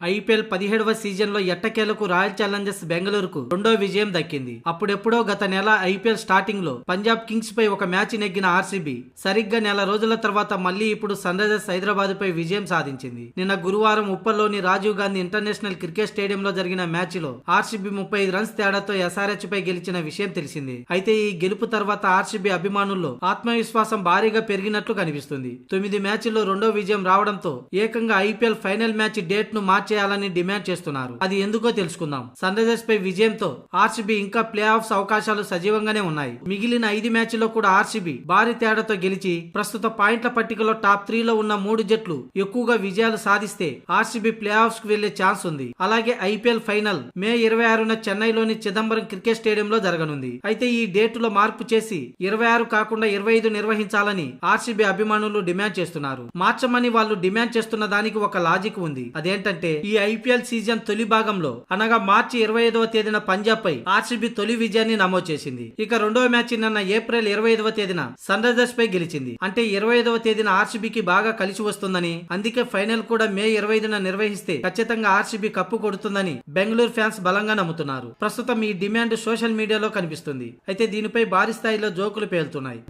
IPL 17వ సీజన్లో ఎట్టకేలకు royal Challengers బెంగళూరుకు రెండో విజయం దక్కింది. అప్పుడెప్పుడో గత నెల ఐపీఎల్ స్టార్టింగ్ లో పంజాబ్ కింగ్స్ పై ఒక మ్యాచ్ నెగ్గిన ఆర్సీబీ సరిగ్గా నెల రోజుల తర్వాత మళ్లీ ఇప్పుడు సన్ రైజర్స్ హైదరాబాద్ పై విజయం సాధించింది. నిన్న గురువారం ఉప్పల్లోని రాజీవ్ గాంధీ ఇంటర్నేషనల్ క్రికెట్ స్టేడియంలో జరిగిన మ్యాచ్ లో ఆర్సీబీ 35 రన్స్ తేడాతో ఎస్ఆర్హెచ్ పై గెలిచిన విషయం తెలిసింది. అయితే ఈ గెలుపు తర్వాత ఆర్సీబీ అభిమానుల్లో ఆత్మవిశ్వాసం భారీగా పెరిగినట్లు కనిపిస్తుంది. 9 మ్యాచ్ల్లో రెండో విజయం రావడంతో ఏకంగా ఐపీఎల్ ఫైనల్ మ్యాచ్ డేట్ ను చేయాలని డిమాండ్ చేస్తున్నారు. అది ఎందుకో తెలుసుకుందాం. సన్ రైజర్స్ పై విజయంతో ఆర్సీబీ ఇంకా ప్లే ఆఫ్స్ అవకాశాలు సజీవంగానే ఉన్నాయి. మిగిలిన 5 మ్యాచ్ల్లో కూడా ఆర్సీబీ భారీ తేడాతో గెలిచి ప్రస్తుత పాయింట్ల పట్టికలో టాప్ 3 లో ఉన్న 3 జట్లు ఎక్కువగా విజయాలు సాధిస్తే ఆర్సీబీ ప్లే ఆఫ్స్ కు వెళ్లే ఛాన్స్ ఉంది. అలాగే ఐపీఎల్ ఫైనల్ మే 26న చెన్నైలోని చిదంబరం క్రికెట్ స్టేడియంలో జరగనుంది. అయితే ఈ డేటులో మార్పు చేసి 26 కాకుండా 25 నిర్వహించాలని ఆర్సీబీ అభిమానులు డిమాండ్ చేస్తున్నారు. మార్చమని వాళ్ళు డిమాండ్ చేస్తున్న దానికి ఒక లాజిక్ ఉంది. అదేంటంటే ఈ ఐపీఎల్ సీజన్ తొలి భాగంలో అనగా మార్చి 25వ తేదీన పంజాబ్ పై ఆర్సీబీ తొలి విజయాన్ని నమోదు చేసింది. ఇక రెండవ మ్యాచ్ నిన్న ఏప్రిల్ 25వ తేదీన సన్ రైజర్స్ పై గెలిచింది. అంటే 25వ తేదీన ఆర్సీబీకి బాగా కలిసి వస్తుందని, అందుకే ఫైనల్ కూడా మే 25న నిర్వహిస్తే ఖచ్చితంగా ఆర్సీబీ కప్పు కొడుతుందని బెంగళూరు ఫ్యాన్స్ బలంగా నమ్ముతున్నారు. ప్రస్తుతం ఈ డిమాండ్ సోషల్ మీడియాలో కనిపిస్తుంది. అయితే దీనిపై భారీ స్థాయిలో జోకులు పేలుతున్నాయి.